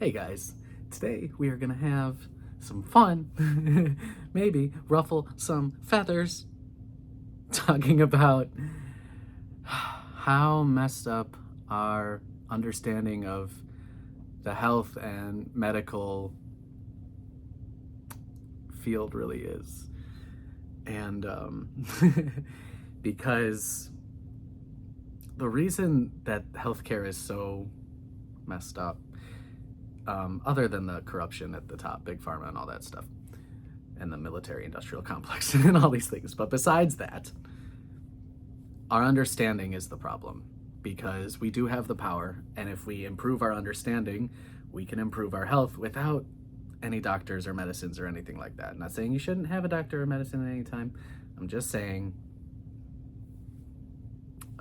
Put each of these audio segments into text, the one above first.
Hey guys, today we are gonna have some fun, maybe ruffle some feathers, talking about how messed up our understanding of the health and medical field really is. And because the reason that healthcare is so messed up, other than the corruption at the top, big pharma and all that stuff, and the military industrial complex and all these things. But besides that, our understanding is the problem, because we do have the power, and if we improve our understanding, we can improve our health without any doctors or medicines or anything like that. I'm not saying you shouldn't have a doctor or medicine at any time. I'm just saying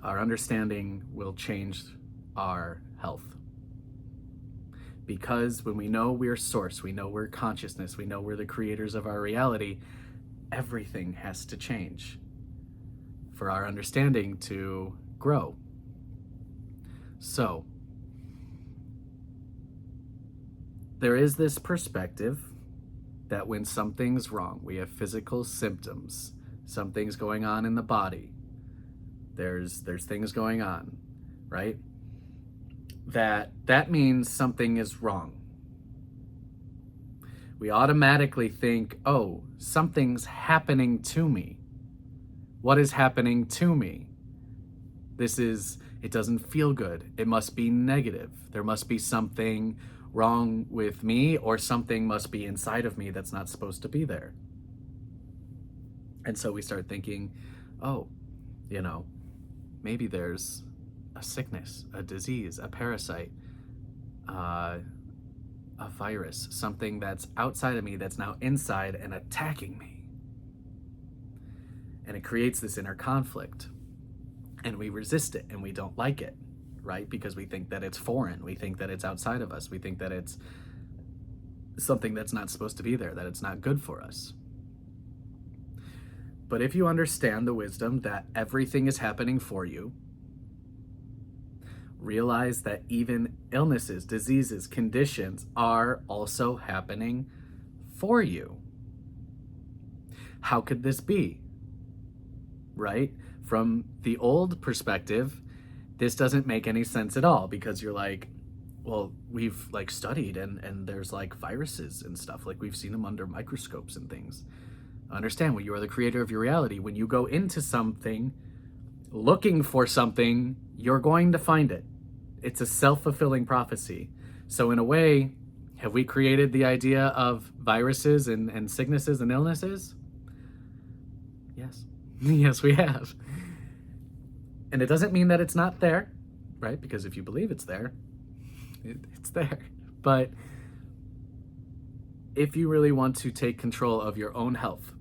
our understanding will change our health. Because when we know we're source, we know we're consciousness, we know we're the creators of our reality, everything has to change for our understanding to grow. So, there is this perspective that when something's wrong, we have physical symptoms, something's going on in the body, there's things going on, right? That means something is wrong. We automatically think, oh, something's happening to me. What is happening to me? It doesn't feel good. It must be negative. There must be something wrong with me, or something must be inside of me that's not supposed to be there. And so we start thinking, oh, maybe there's a sickness, a disease, a parasite, a virus, something that's outside of me that's now inside and attacking me. And it creates this inner conflict, and we resist it and we don't like it, right? Because we think that it's foreign. We think that it's outside of us. We think that it's something that's not supposed to be there, that it's not good for us. But if you understand the wisdom that everything is happening for you, realize that even illnesses, diseases, conditions are also happening for you. How could this be? Right? From the old perspective, this doesn't make any sense at all, because you're like, well, we've studied and there's viruses and stuff, we've seen them under microscopes and things. Understand, when you are the creator of your reality, when you go into something looking for something, you're going to find it. It's a self-fulfilling prophecy. So in a way, have we created the idea of viruses and sicknesses and illnesses? Yes. Yes, we have. And it doesn't mean that it's not there, right? Because if you believe it's there, it's there. But if you really want to take control of your own health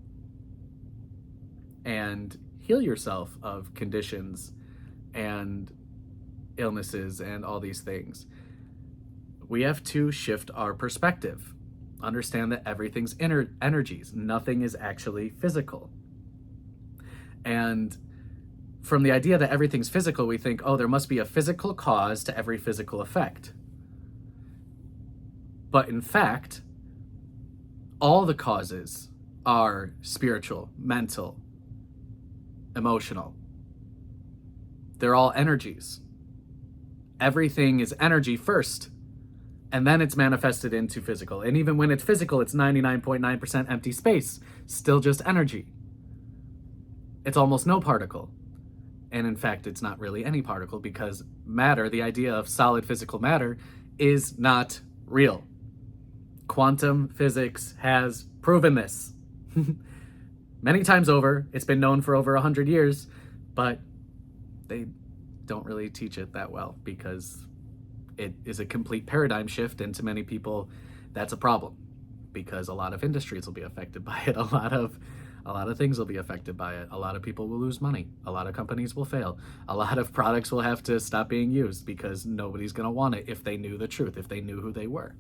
and heal yourself of conditions and illnesses and all these things, we have to shift our perspective. Understand that everything's energies. Nothing is actually physical. And from the idea that everything's physical, we think, oh, there must be a physical cause to every physical effect. But in fact, all the causes are spiritual, mental, emotional. They're all energies. Everything is energy first, and then it's manifested into physical. And even when it's physical, it's 99.9% empty space, still just energy. It's almost no particle. And in fact, it's not really any particle, because matter, the idea of solid physical matter, is not real. Quantum physics has proven this. Many times over. It's been known for over 100 years, but they don't really teach it that well, because it is a complete paradigm shift, and to many people that's a problem, because a lot of industries will be affected by it, a lot of things will be affected by it, a lot of people will lose money, a lot of companies will fail, a lot of products will have to stop being used, because nobody's going to want it if they knew the truth, if they knew who they were.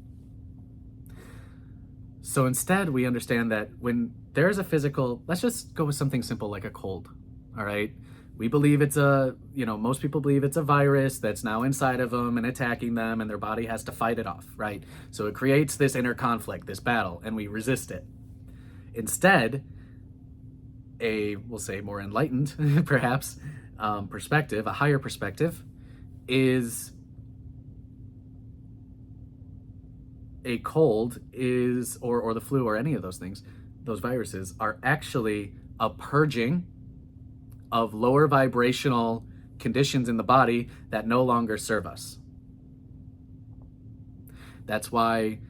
So instead, we understand that when there's a physical, let's just go with something simple like a cold, all right? We believe it's most people believe it's a virus that's now inside of them and attacking them, and their body has to fight it off, right? So it creates this inner conflict, this battle, and we resist it. Instead, we'll say more enlightened, perhaps, perspective, a higher perspective, is a cold or the flu or any of those things, those viruses are actually a purging of lower vibrational conditions in the body that no longer serve us. That's why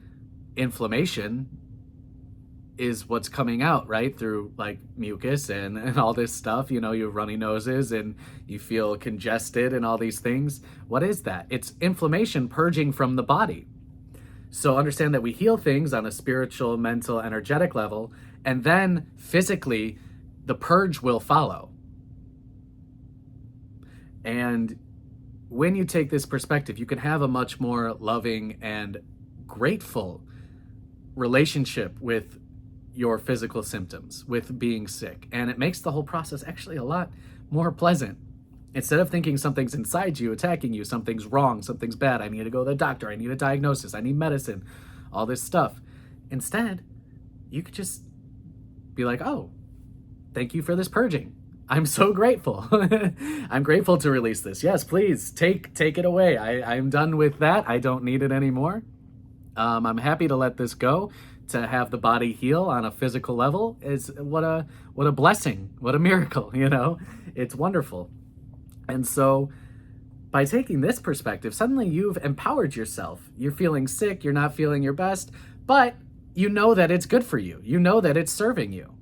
inflammation is what's coming out, right? Through like mucus and all this stuff. You have runny noses and you feel congested and all these things. What is that? It's inflammation purging from the body. So understand that we heal things on a spiritual, mental, energetic level, and then physically, the purge will follow. And when you take this perspective, you can have a much more loving and grateful relationship with your physical symptoms, with being sick. And it makes the whole process actually a lot more pleasant. Instead of thinking something's inside you, attacking you, something's wrong, something's bad, I need to go to the doctor, I need a diagnosis, I need medicine, all this stuff. Instead, you could just be like, oh, thank you for this purging. I'm so grateful. I'm grateful to release this. Yes, please take it away. I'm done with that. I don't need it anymore. I'm happy to let this go. To have the body heal on a physical level is what a blessing, what a miracle, It's wonderful. And so by taking this perspective, suddenly you've empowered yourself. You're feeling sick, you're not feeling your best, but you know that it's good for you. You know that it's serving you.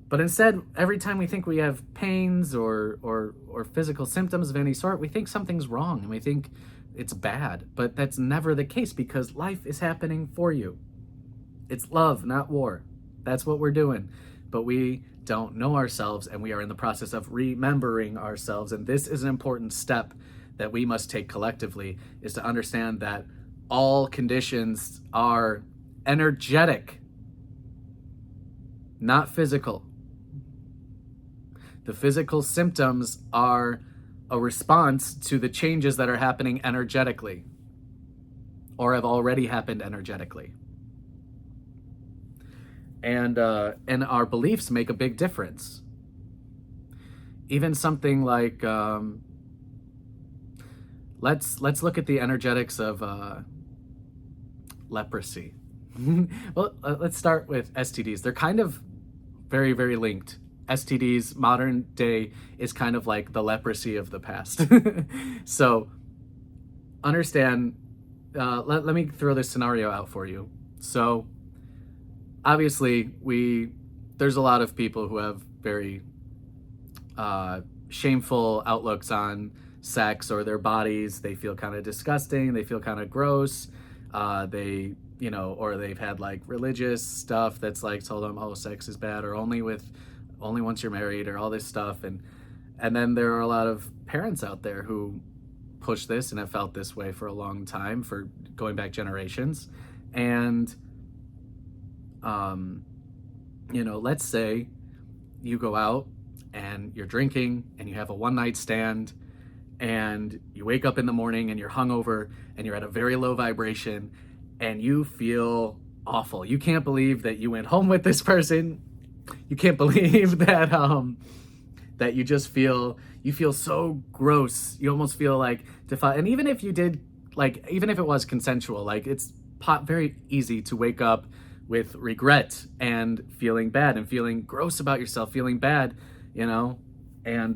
But instead, every time we think we have pains or physical symptoms of any sort, we think something's wrong and we think it's bad. But that's never the case because life is happening for you. It's love, not war. That's what we're doing. But we don't know ourselves, and we are in the process of remembering ourselves. And this is an important step that we must take collectively, is to understand that all conditions are energetic, not physical. The physical symptoms are a response to the changes that are happening energetically or have already happened energetically. And our beliefs make a big difference. Even something like, let's look at the energetics of leprosy. Well, let's start with STDs. They're kind of very, very linked. STDs, modern day, is kind of like the leprosy of the past. So understand, let me throw this scenario out for you. So obviously there's a lot of people who have very shameful outlooks on sex or their bodies. They feel kind of disgusting, they feel kind of gross, or they've had like religious stuff that's like told them, oh, sex is bad, or only once you're married, or all this stuff. And then there are a lot of parents out there who push this and have felt this way for a long time, for going back generations. And let's say you go out and you're drinking and you have a one-night stand and you wake up in the morning and you're hungover and you're at a very low vibration and you feel awful. You can't believe that you went home with this person. You can't believe that that you just feel so gross. You almost feel like and even if you did, like, even if it was consensual, like, it's very easy to wake up with regret and feeling bad and feeling gross about yourself, feeling bad, and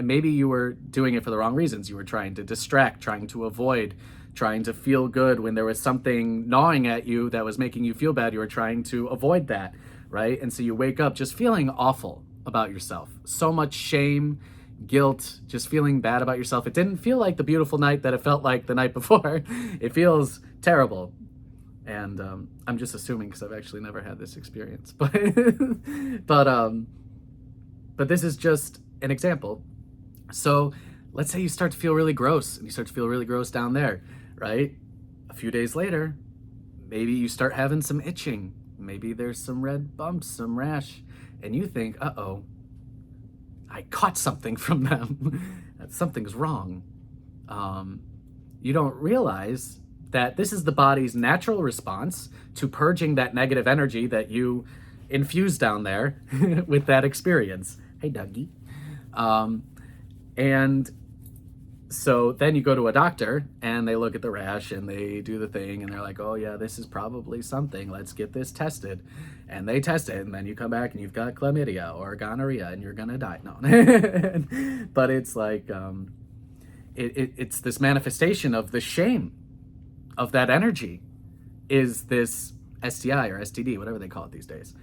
maybe you were doing it for the wrong reasons. You were trying to distract, trying to avoid, trying to feel good when there was something gnawing at you that was making you feel bad. You were trying to avoid that, right? And so you wake up just feeling awful about yourself. So much shame, guilt, just feeling bad about yourself. It didn't feel like the beautiful night that it felt like the night before. It feels terrible. And I'm just assuming because I've actually never had this experience. But this is just an example. So let's say you start to feel really gross, and you start to feel really gross down there, right? A few days later, maybe you start having some itching. Maybe there's some red bumps, some rash, and you think, uh-oh, I caught something from them. That something's wrong. You don't realize that this is the body's natural response to purging that negative energy that you infused down there with that experience. Hey, Dougie. And so then you go to a doctor and they look at the rash and they do the thing and they're like, oh yeah, this is probably something. Let's get this tested. And they test it and then you come back and you've got chlamydia or gonorrhea and you're gonna die. No. But it's like, it's this manifestation of the shame of that energy is this STI or STD, whatever they call it these days.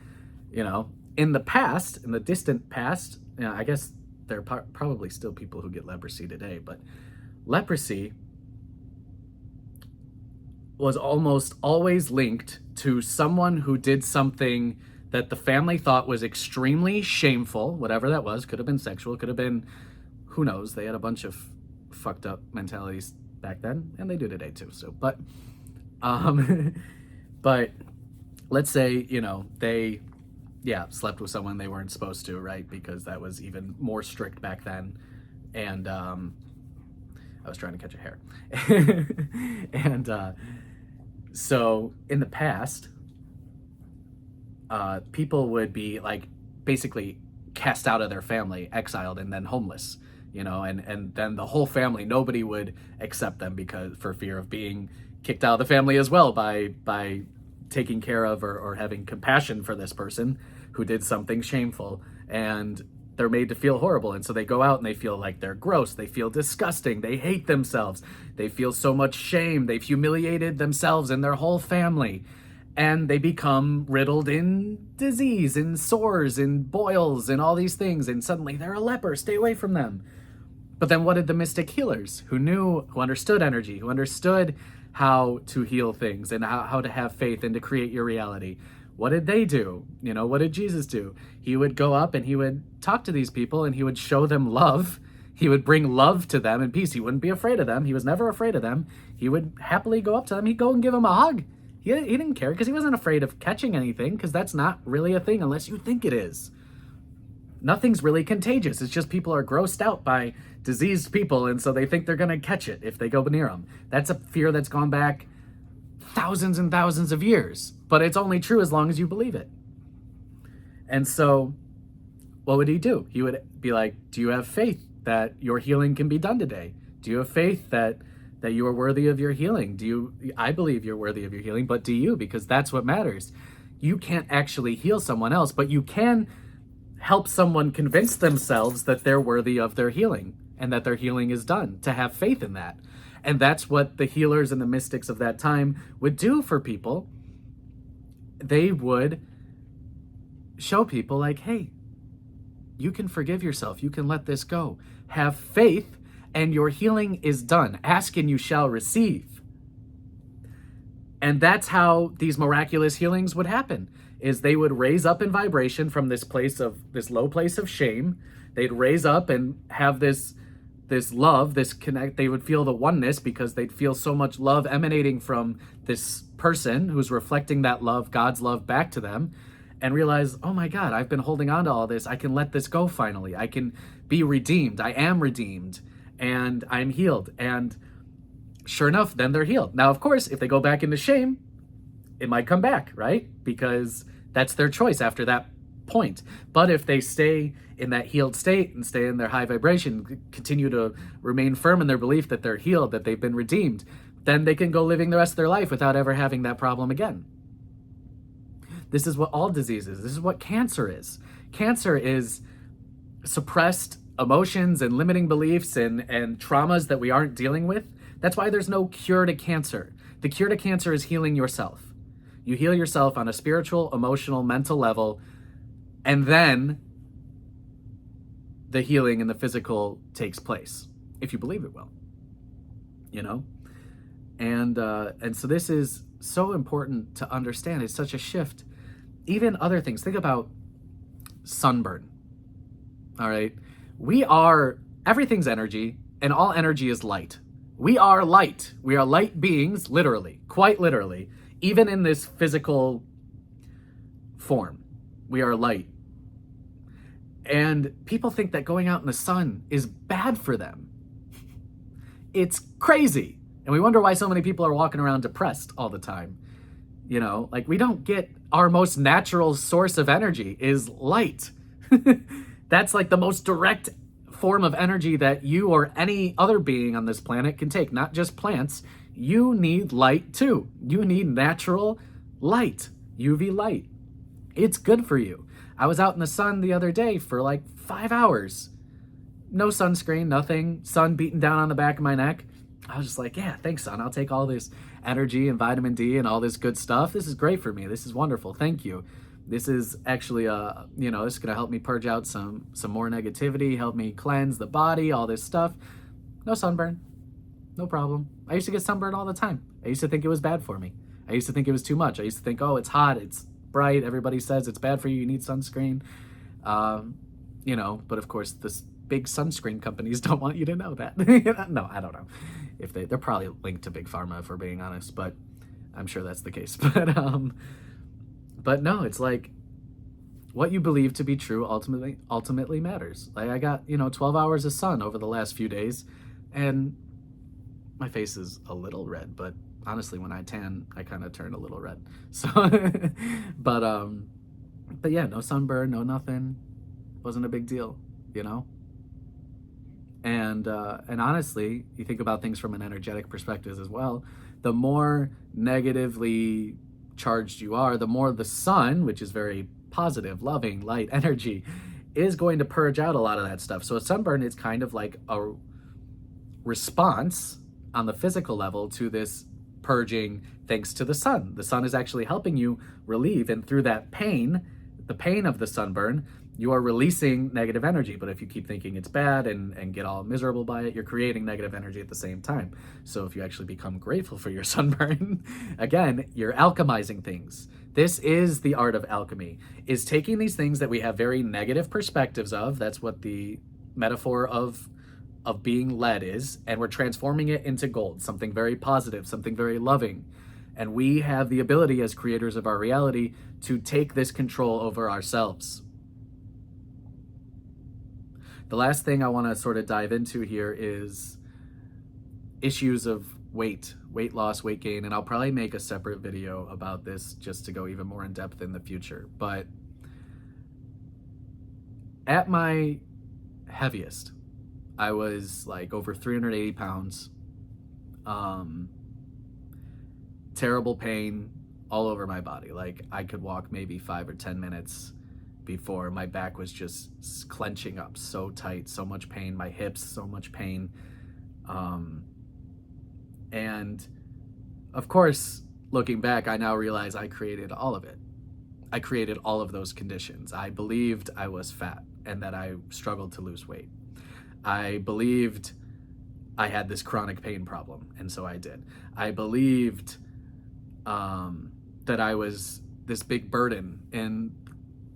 You know, in the past, in the distant past, you know, I guess there are probably still people who get leprosy today, but leprosy was almost always linked to someone who did something that the family thought was extremely shameful, whatever that was. Could have been sexual, could have been, who knows, they had a bunch of fucked up mentalities back then, and they do today too. So, but but let's say, you know, they slept with someone they weren't supposed to, right? Because that was even more strict back then. And I was trying to catch a hair. And so in the past, people would be like basically cast out of their family, exiled, and then homeless, you know, and then the whole family, nobody would accept them because for fear of being kicked out of the family as well by taking care of or having compassion for this person who did something shameful, and they're made to feel horrible. And so they go out and they feel like they're gross, they feel disgusting, they hate themselves, they feel so much shame, they've humiliated themselves and their whole family, and they become riddled in disease and sores and boils and all these things, and suddenly they're a leper, stay away from them. But then what did the mystic healers who understood energy, who understood how to heal things and how to have faith and to create your reality, what did they do? You know, what did Jesus do? He would go up and he would talk to these people and he would show them love. He would bring love to them and peace. He wouldn't be afraid of them. He was never afraid of them. He would happily go up to them. He'd go and give them a hug. He didn't care because he wasn't afraid of catching anything, because that's not really a thing unless you think it is. Nothing's really contagious. It's just people are grossed out by diseased people, and so they think they're going to catch it if they go near them. That's a fear that's gone back thousands and thousands of years, but it's only true as long as you believe it. And so what would he do? He would be like, do you have faith that your healing can be done today? Do you have faith that you are worthy of your healing? I believe you're worthy of your healing, but do you? Because that's what matters. You can't actually heal someone else, but you can help someone convince themselves that they're worthy of their healing and that their healing is done, to have faith in that. And that's what the healers and the mystics of that time would do for people. They would show people like, hey, you can forgive yourself. You can let this go. Have faith and your healing is done. Ask and you shall receive. And that's how these miraculous healings would happen, is they would raise up in vibration from this low place of shame. They'd raise up and have this love, this connect. They would feel the oneness because they'd feel so much love emanating from this person who's reflecting that love, God's love, back to them, and realize, oh my God, I've been holding on to all this. I can let this go finally. I can be redeemed. I am redeemed and I'm healed. And sure enough, then they're healed. Now, of course, if they go back into shame, it might come back, right? Because that's their choice after that point. But if they stay in that healed state and stay in their high vibration, continue to remain firm in their belief that they're healed, that they've been redeemed, then they can go living the rest of their life without ever having that problem again. This is what all disease is. This is what cancer is. Cancer is suppressed emotions and limiting beliefs and traumas that we aren't dealing with. That's why there's no cure to cancer. The cure to cancer is healing yourself. You heal yourself on a spiritual, emotional, mental level, and then the healing in the physical takes place, if you believe it will, you know? And so this is so important to understand. It's such a shift. Even other things, think about sunburn, all right? Everything's energy, and all energy is light. We are light. We are light beings, literally, quite literally, even in this physical form. We are light. And people think that going out in the sun is bad for them. It's crazy. And we wonder why so many people are walking around depressed all the time. You know, like, we don't get our most natural source of energy is light. That's like the most direct form of energy that you or any other being on this planet can take, not just plants. You need light too. You need natural light, UV light. It's good for you. I was out in the sun the other day for like 5 hours. No sunscreen, nothing. Sun beating down on the back of my neck. I was just like, yeah, thanks, sun. I'll take all this energy and vitamin D and all this good stuff. This is great for me. This is wonderful. Thank you. This is actually, this is going to help me purge out some more negativity, help me cleanse the body, all this stuff. No sunburn. No problem. I used to get sunburned all the time. I used to think it was bad for me. I used to think it was too much. I used to think, oh, it's hot, it's bright, everybody says it's bad for you, you need sunscreen. But of course, this big sunscreen companies don't want you to know that. No, I don't know. If they're probably linked to Big Pharma, if we're being honest, but I'm sure that's the case. But no, it's like, what you believe to be true ultimately matters. Like, I got, 12 hours of sun over the last few days, and my face is a little red, but honestly, when I tan, I kind of turn a little red. So, but yeah, no sunburn, no nothing. Wasn't a big deal, And honestly, you think about things from an energetic perspective as well. The more negatively charged you are, the more the sun, which is very positive, loving, light energy, is going to purge out a lot of that stuff. So a sunburn is kind of like a response on the physical level to this purging thanks to the sun. The sun is actually helping you relieve, and through that pain, the pain of the sunburn, you are releasing negative energy. But if you keep thinking it's bad and get all miserable by it, you're creating negative energy at the same time. So if you actually become grateful for your sunburn, again, you're alchemizing things. This is the art of alchemy, is taking these things that we have very negative perspectives of. That's what the metaphor of being lead is, and we're transforming it into gold, something very positive, something very loving. And we have the ability as creators of our reality to take this control over ourselves. The last thing I want to sort of dive into here is issues of weight loss, weight gain, and I'll probably make a separate video about this just to go even more in depth in the future. But at my heaviest, I was like over 380 pounds, terrible pain all over my body. Like, I could walk maybe 5 or 10 minutes before my back was just clenching up so tight, so much pain, my hips, so much pain. And of course, looking back, I now realize I created all of it. I created all of those conditions. I believed I was fat and that I struggled to lose weight. I believed I had this chronic pain problem, and so I did. I believed that I was this big burden in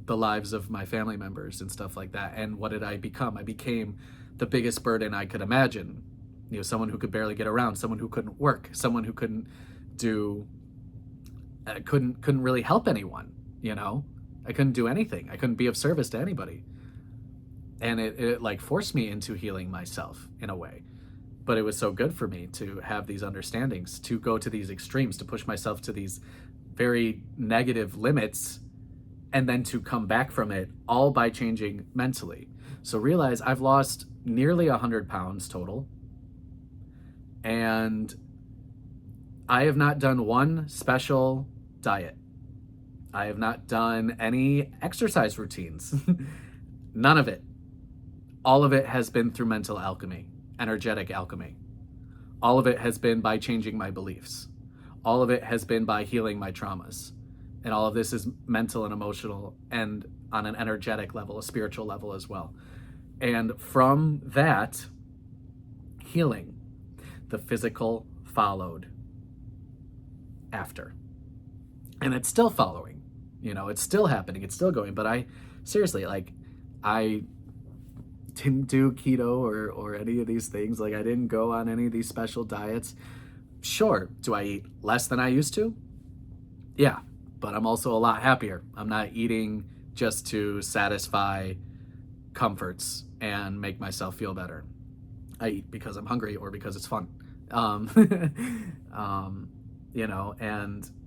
the lives of my family members and stuff like that. And what did I become? I became the biggest burden I could imagine. Someone who could barely get around, someone who couldn't work, someone who couldn't really help anyone. I couldn't do anything. I couldn't be of service to anybody. And it like forced me into healing myself in a way. But it was so good for me to have these understandings, to go to these extremes, to push myself to these very negative limits, and then to come back from it, all by changing mentally. So realize I've lost nearly 100 pounds total. And I have not done one special diet. I have not done any exercise routines. None of it. All of it has been through mental alchemy, energetic alchemy. All of it has been by changing my beliefs. All of it has been by healing my traumas. And all of this is mental and emotional, and on an energetic level, a spiritual level as well. And from that healing, the physical followed after. And it's still following. It's still happening. It's still going. But I didn't do keto or any of these things. Like, I didn't go on any of these special diets. Sure, do I eat less than I used to? Yeah, but I'm also a lot happier. I'm not eating just to satisfy comforts and make myself feel better. I eat because I'm hungry or because it's fun. And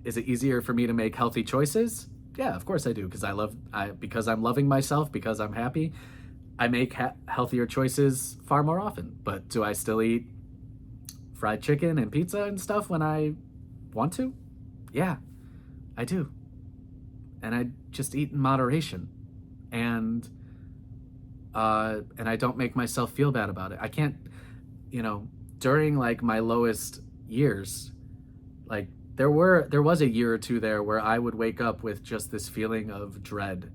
is it easier for me to make healthy choices? Yeah, of course I do, because I'm loving myself, because I'm happy. I make healthier choices far more often. But do I still eat fried chicken and pizza and stuff when I want to? Yeah, I do. And I just eat in moderation. And I don't make myself feel bad about it. I can't, during like my lowest years, like there was a year or two there where I would wake up with just this feeling of dread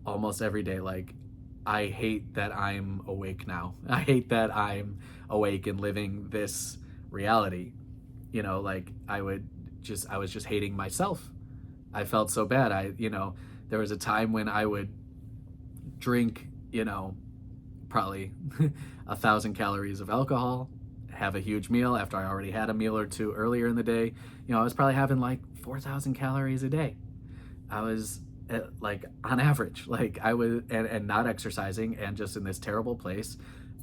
almost every day. Like, I hate that I'm awake now. I hate that I'm awake and living this reality. Like I was just hating myself. I felt so bad. There was a time when I would drink, probably 1,000 calories of alcohol, have a huge meal after I already had a meal or two earlier in the day. I was probably having like 4,000 calories a day. I was like on average, like I was, and not exercising and just in this terrible place,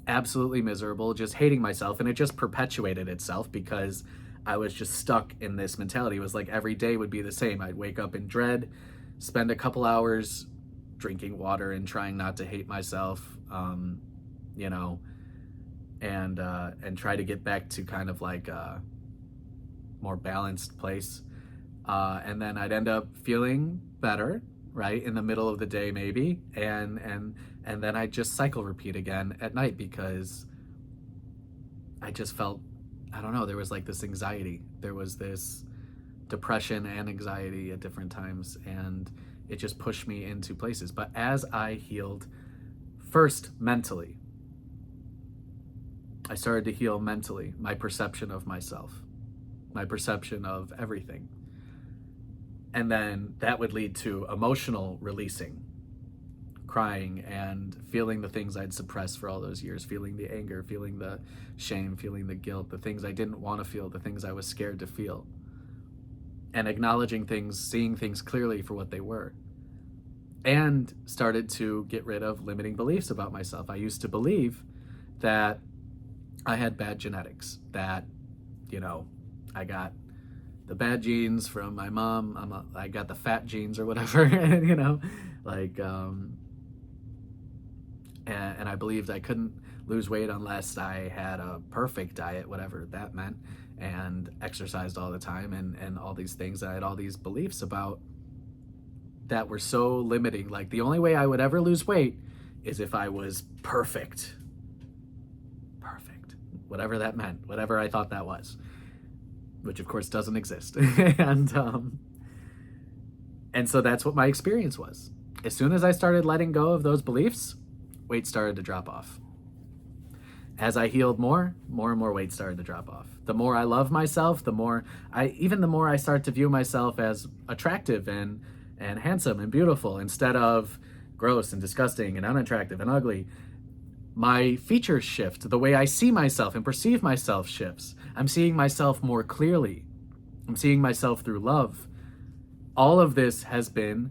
absolutely miserable, just hating myself. And it just perpetuated itself because I was just stuck in this mentality. It was like every day would be the same. I'd wake up in dread, spend a couple hours drinking water and trying not to hate myself, and try to get back to kind of like a more balanced place. And then I'd end up feeling better, right, in the middle of the day maybe, and then I'd just cycle repeat again at night because I just felt, I don't know, there was like this anxiety. There was this depression and anxiety at different times, and it just pushed me into places. But as I healed, first mentally, I started to heal mentally, my perception of myself, my perception of everything. And then that would lead to emotional releasing, crying and feeling the things I'd suppressed for all those years, feeling the anger, feeling the shame, feeling the guilt, the things I didn't want to feel, the things I was scared to feel, and acknowledging things, seeing things clearly for what they were. And started to get rid of limiting beliefs about myself. I used to believe that I had bad genetics, that, I got the bad genes from my mom. I got the fat genes or whatever, and, and I believed I couldn't lose weight unless I had a perfect diet, whatever that meant, and exercised all the time and all these things. I had all these beliefs about that were so limiting. Like the only way I would ever lose weight is if I was perfect, whatever that meant, whatever I thought that was, which of course doesn't exist. And so that's what my experience was. As soon as I started letting go of those beliefs, weight started to drop off. As I healed more and more weight started to drop off. The more I love myself, the more I start to view myself as attractive and handsome and beautiful instead of gross and disgusting and unattractive and ugly. My features shift. The way I see myself and perceive myself shifts. I'm seeing myself more clearly. I'm seeing myself through love. All of this has been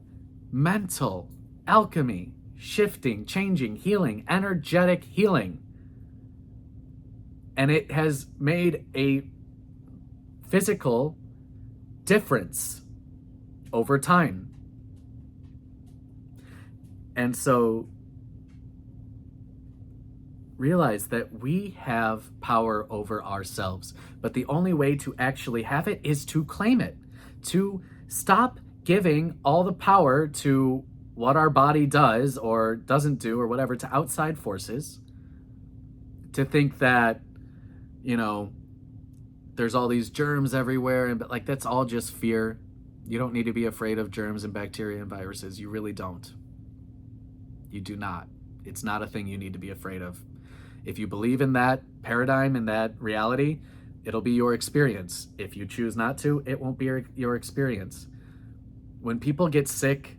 mental alchemy, shifting, changing, healing, energetic healing. And it has made a physical difference over time. And so realize that we have power over ourselves, but the only way to actually have it is to claim it, to stop giving all the power to what our body does or doesn't do or whatever to outside forces, to think that, there's all these germs everywhere, and like that's all just fear. You don't need to be afraid of germs and bacteria and viruses. You really don't. You do not. It's not a thing you need to be afraid of. If you believe in that paradigm and that reality, it'll be your experience. If you choose not to, it won't be your experience. When people get sick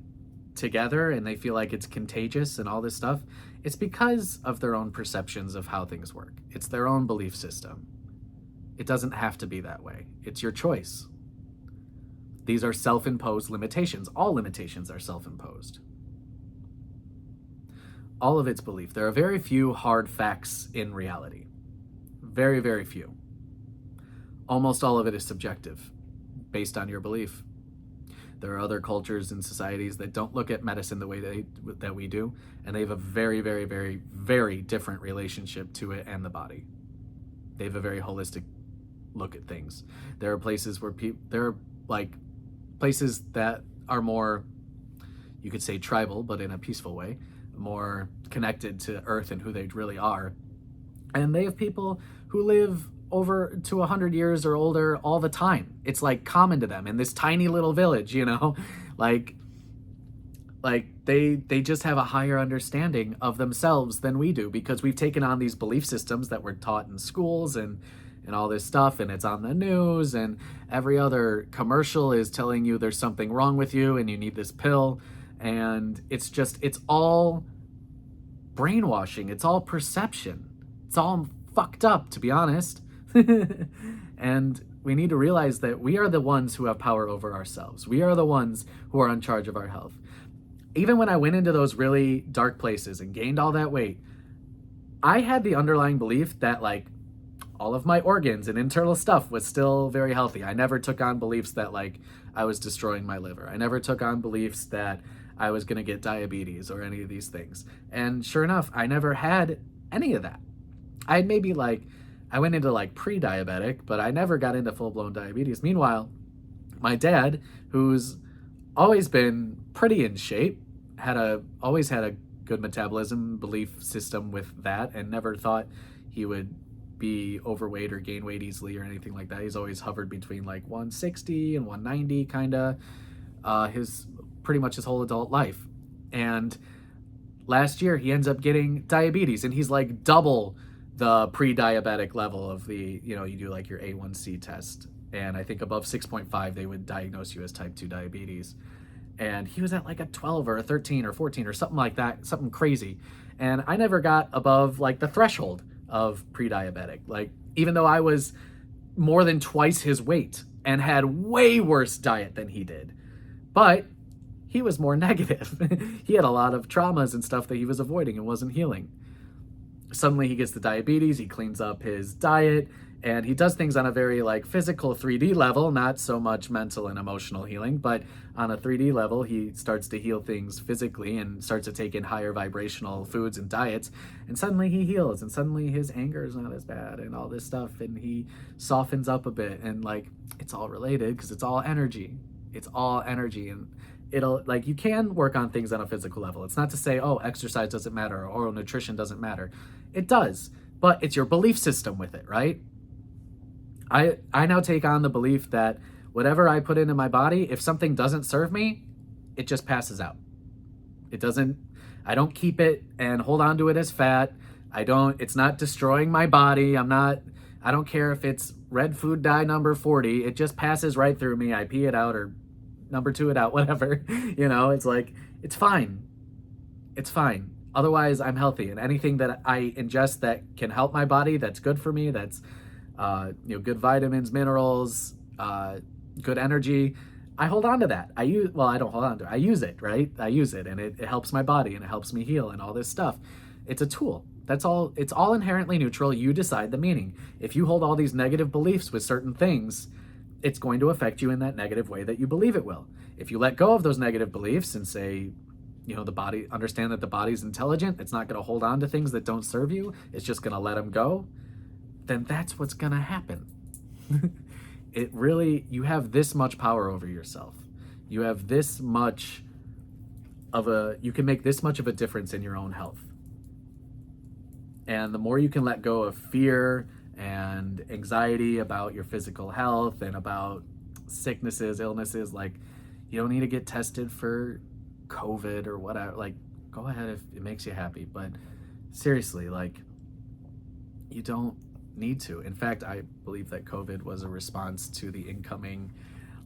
together and they feel like it's contagious and all this stuff, it's because of their own perceptions of how things work. It's their own belief system. It doesn't have to be that way. It's your choice. These are self-imposed limitations. All limitations are self-imposed. all of it's belief. There are very few hard facts in reality. Very, very few. Almost all of it is subjective, based on your belief. There are other cultures and societies that don't look at medicine the way that we do, and they have a very, very, very, very different relationship to it and the body. They have a very holistic look at things. There are places where there are like places that are more, you could say tribal, but in a peaceful way, more connected to Earth and who they really are. And they have people who live over to 100 years or older all the time. It's like common to them in this tiny little village, you know, like they just have a higher understanding of themselves than we do, because we've taken on these belief systems that were taught in schools and all this stuff, and it's on the news, and every other commercial is telling you there's something wrong with you and you need this pill. And it's all brainwashing. It's all perception. It's all fucked up, to be honest. And we need to realize that we are the ones who have power over ourselves. We are the ones who are in charge of our health. Even when I went into those really dark places and gained all that weight, I had the underlying belief that like all of my organs and internal stuff was still very healthy. I never took on beliefs that like I was destroying my liver. I never took on beliefs that I was going to get diabetes or any of these things. And sure enough, I never had any of that. I went into like pre-diabetic, but I never got into full-blown diabetes. Meanwhile, my dad, who's always been pretty in shape, always had a good metabolism belief system with that, and never thought he would be overweight or gain weight easily or anything like that. He's always hovered between like 160 and 190 kind of pretty much his whole adult life. And last year he ends up getting diabetes, and he's like double the pre-diabetic level of the, you do like your A1C test, and I think above 6.5 they would diagnose you as type 2 diabetes. And he was at like a 12 or a 13 or 14 or something like that, something crazy. And I never got above like the threshold of pre-diabetic, like even though I was more than twice his weight and had way worse diet than he did. But he was more negative. He had a lot of traumas and stuff that he was avoiding and wasn't healing. Suddenly he gets the diabetes, he cleans up his diet, and he does things on a very like physical 3D level, not so much mental and emotional healing, but on a 3D level, he starts to heal things physically and starts to take in higher vibrational foods and diets. And suddenly he heals, and suddenly his anger is not as bad and all this stuff. And he softens up a bit, and like, it's all related because it's all energy. It's all energy. And it'll like, you can work on things on a physical level. It's not to say, oh, exercise doesn't matter or oral nutrition doesn't matter. It does, but it's your belief system with it, right? I now take on the belief that whatever I put into my body, if something doesn't serve me, it just passes out. I don't keep it and hold on to it as fat. It's not destroying my body. I don't care if it's red food dye number 40. It just passes right through me. I pee it out or number 2 it out, whatever. It's like, it's fine. It's fine. Otherwise, I'm healthy. And anything that I ingest that can help my body, that's good for me, that's good vitamins, minerals, good energy, I hold on to that. I don't hold on to it. I use it, right? I use it, and it helps my body, and it helps me heal and all this stuff. It's a tool. That's all. It's all inherently neutral. You decide the meaning. If you hold all these negative beliefs with certain things, it's going to affect you in that negative way that you believe it will. If you let go of those negative beliefs and say, the body, understand that the body's intelligent, it's not going to hold on to things that don't serve you, it's just going to let them go, then that's what's going to happen. You have this much power over yourself. You have this much you can make this much of a difference in your own health. And the more you can let go of fear and anxiety about your physical health and about sicknesses, illnesses, like, you don't need to get tested for COVID or whatever. Like, go ahead if it makes you happy. But seriously, like, you don't need to. In fact, I believe that COVID was a response to the incoming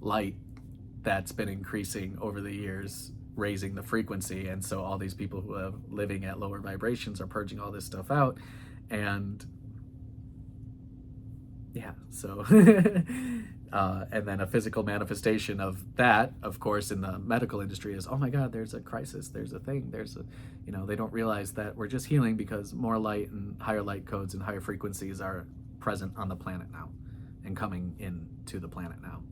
light that's been increasing over the years, raising the frequency. And so all these people who are living at lower vibrations are purging all this stuff out. And yeah, so And then a physical manifestation of that, of course, in the medical industry is, oh my God, there's a crisis, there's a thing, there's a, they don't realize that we're just healing because more light and higher light codes and higher frequencies are present on the planet now and coming into the planet now.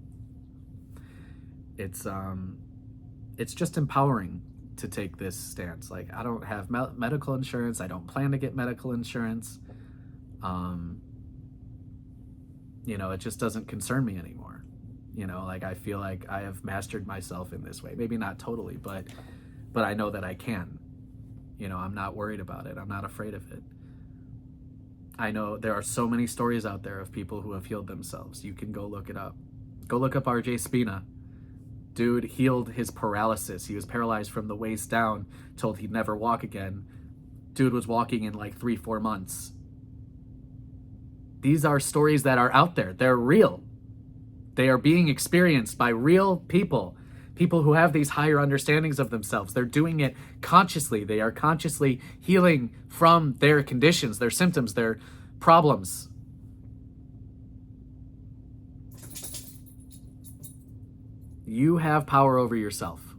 It's just empowering to take this stance. Like, I don't have medical insurance. I don't plan to get medical insurance. It just doesn't concern me anymore. Like, I feel like I have mastered myself in this way. Maybe not totally, but I know that I can. I'm not worried about it. I'm not afraid of it. I know there are so many stories out there of people who have healed themselves. You can go look it up. Go look up RJ Spina. Dude healed his paralysis. He was paralyzed from the waist down, told he'd never walk again. Dude was walking in like 3-4 months. These are stories that are out there. They're real. They are being experienced by real people. People who have these higher understandings of themselves. They're doing it consciously. They are consciously healing from their conditions, their symptoms, their problems. You have power over yourself.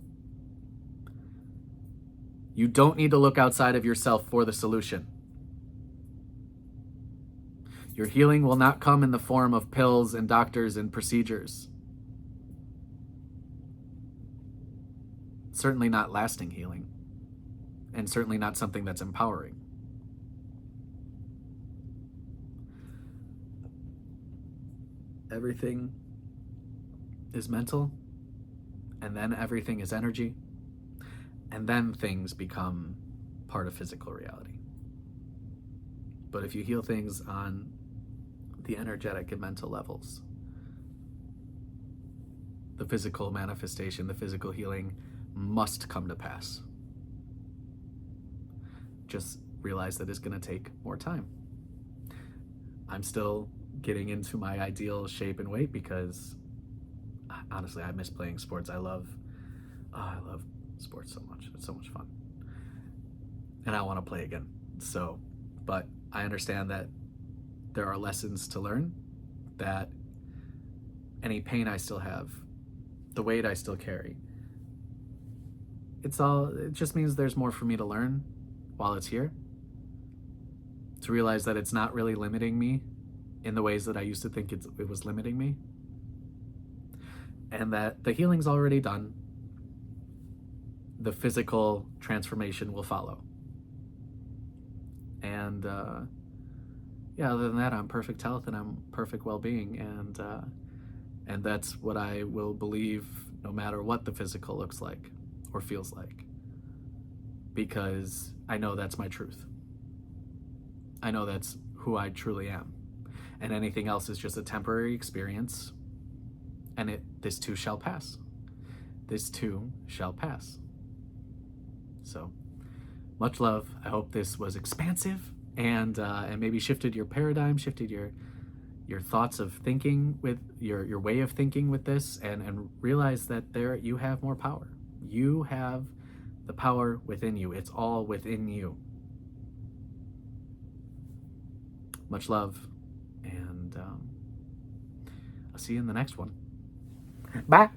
You don't need to look outside of yourself for the solution. Your healing will not come in the form of pills and doctors and procedures. Certainly not lasting healing, and certainly not something that's empowering. Everything is mental, and then everything is energy, and then things become part of physical reality. But if you heal things on the energetic and mental levels, the physical manifestation, the physical healing must come to pass. Just realize that it's going to take more time. I'm still getting into my ideal shape and weight because honestly, I miss playing sports. I love sports so much. It's so much fun. And I want to play again. But I understand that there are lessons to learn, that any pain I still have, the weight I still carry, it just means there's more for me to learn while it's here. To realize that it's not really limiting me in the ways that I used to think it was limiting me. And that the healing's already done. The physical transformation will follow. And other than that, I'm perfect health and I'm perfect well-being. And that's what I will believe no matter what the physical looks like or feels like. Because I know that's my truth. I know that's who I truly am. And anything else is just a temporary experience. And this too shall pass. This too shall pass. So, much love. I hope this was expansive and maybe shifted your paradigm, shifted your thoughts of thinking with your way of thinking with this, and realize that you have more power. You have the power within you. It's all within you. Much love, and I'll see you in the next one. Bye.